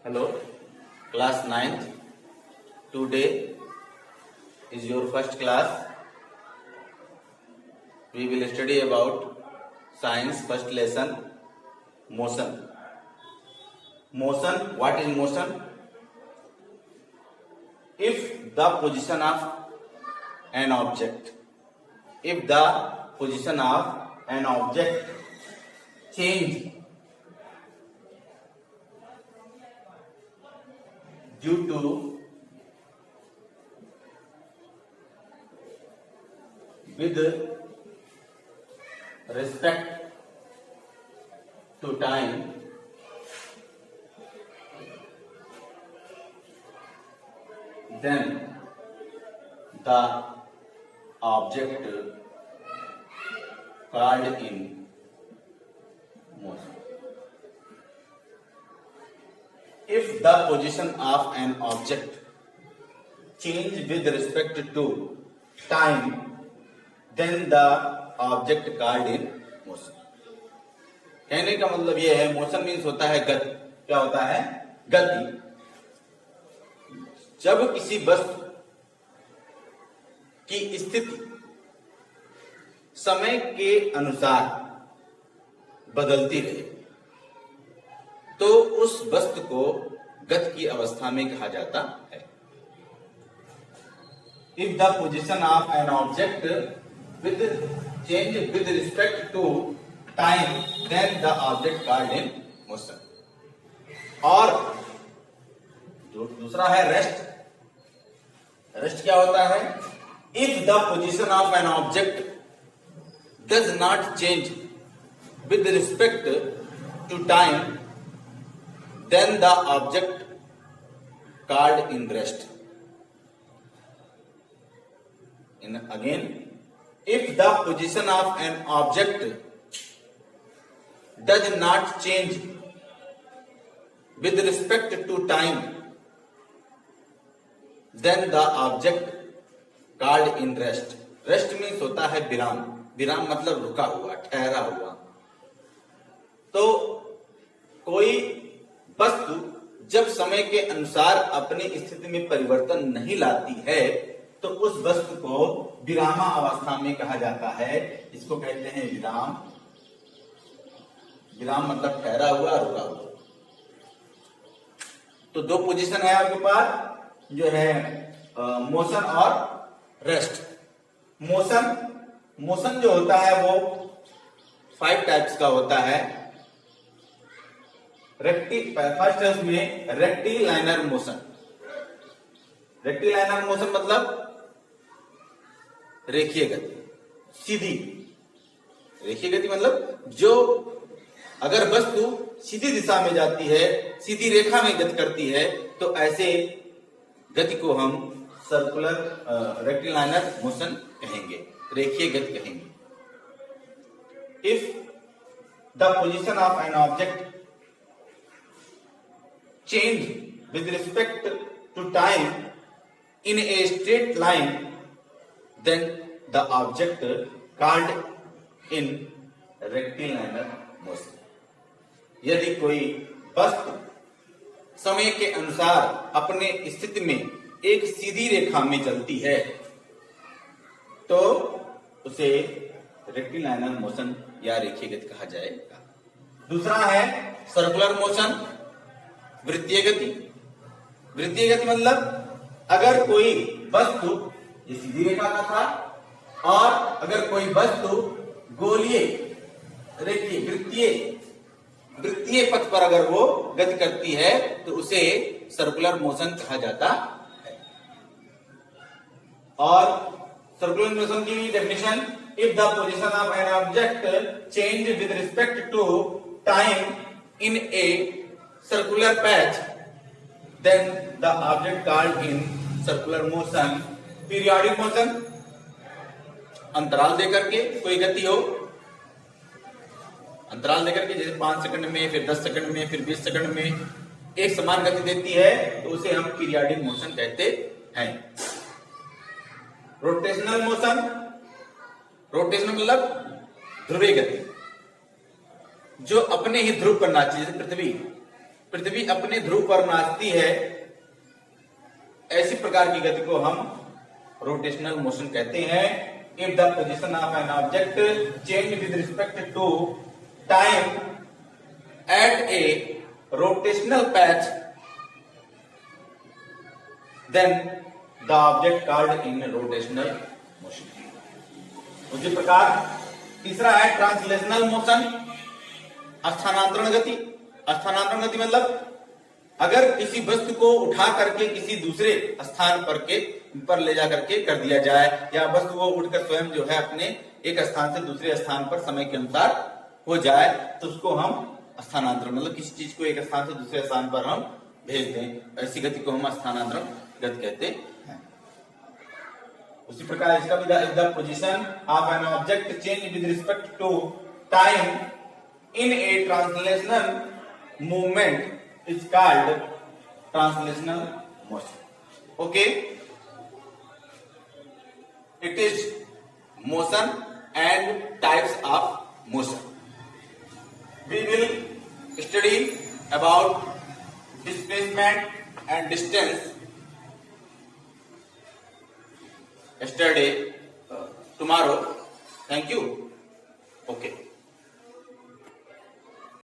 Hello, class 9th. Today is your first class. We will study about science first lesson, motion. Motion, what is motion? If the position of an object change due to with respect to time, then the object called in motion. If the position of an object change with respect to time, then the object called in motion. कहने का मतलब यह है, motion means होता है गति. क्या होता है? गति. जब किसी वस्तु की स्थिति समय के अनुसार बदलती रहे तो उस वस्तु को गति की अवस्था में कहा जाता है. If the position of an object with change with respect to time, then the object called in motion. और जो दूसरा है रेस्ट. रेस्ट क्या होता है? If the position of an object does not change with respect to time, then the object called in rest. And again, if the position of an object does not change with respect to time, then the object called in rest. Rest means होता है विराम. विराम मतलब रुका हुआ, ठहरा हुआ. तो कोई वस्तु जब समय के अनुसार अपनी स्थिति में परिवर्तन नहीं लाती है तो उस वस्तु को विरामा अवस्था में कहा जाता है. इसको कहते हैं विराम. विराम मतलब ठहरा हुआ, रुका हुआ. तो दो पोजीशन है आपके पास, जो है मोशन और रेस्ट. मोशन जो होता है वो 5 टाइप्स का होता है. फर्स्ट में रेक्टिलाइनर मोशन. रेक्टिलाइनर मोशन मतलब रेखीय गति, सीधी. रेखीय गति मतलब जो अगर वस्तु सीधी दिशा में जाती है, सीधी रेखा में गति करती है, तो ऐसे गति को हम सर्कुलर रेक्टिलाइनर मोशन कहेंगे, रेखीय गति कहेंगे. If the position of an object change with respect to time in a straight line, then the object called in rectilinear motion. यदि कोई वस्तु समय के अनुसार अपने स्थिति में एक सीधी रेखा में चलती है तो उसे रेक्टिलाइनर मोशन या रेखीय गति कहा जाएगा. दूसरा है सर्कुलर मोशन, वृत्तीय गति. वृत्तीय गति मतलब अगर कोई वस्तु ये सीधी रेखा का था और अगर कोई वस्तु गोलीय रेखीय वृत्तीय पथ पर अगर वो गति करती है तो उसे सर्कुलर मोशन कहा जाता है. और सर्कुलर मोशन की definition, if the position of an object change with respect to time in a circular patch, then the object called in circular motion. Periodic motion, अंतराल देकर के कोई गति हो, अंतराल देकर के जैसे 5 सेकंड में, फिर 10 सेकंड में, फिर 20 सेकंड में एक समान गति देती है तो उसे हम पीरियाडिक मोशन कहते हैं. रोटेशनल मोशन, रोटेशनल मतलब ध्रुवीय गति, जो अपने ही ध्रुव पर नाचती है. जैसे पृथ्वी अपने ध्रुव पर नाचती है, ऐसी प्रकार की गति को हम रोटेशनल मोशन कहते हैं। If the position of an object change with respect to time at a rotational patch, then the object called in rotational motion. उसी प्रकार तीसरा है ट्रांसलेशनल मोशन, स्थानांतरण गति। स्थानांतरण गति मतलब अगर किसी वस्तु को उठा करके किसी दूसरे स्थान पर ले जा करके कर दिया जाए, या वस्तु को उठकर स्वयं जो है अपने एक स्थान से दूसरे स्थान पर समय के अनुसार हो जाए, तो उसको हम स्थानांतरण, मतलब किसी चीज को एक स्थान से दूसरे स्थान पर हम भेज दें, ऐसी गति को हम स्थानांतरण गति कहते हैं। उसी प्रकार इसका भी the position of an object change with respect to time in a translational movement is called translational motion. Okay, it is motion and types of motion. We will study about displacement and distance yesterday, tomorrow. Thank you. Okay.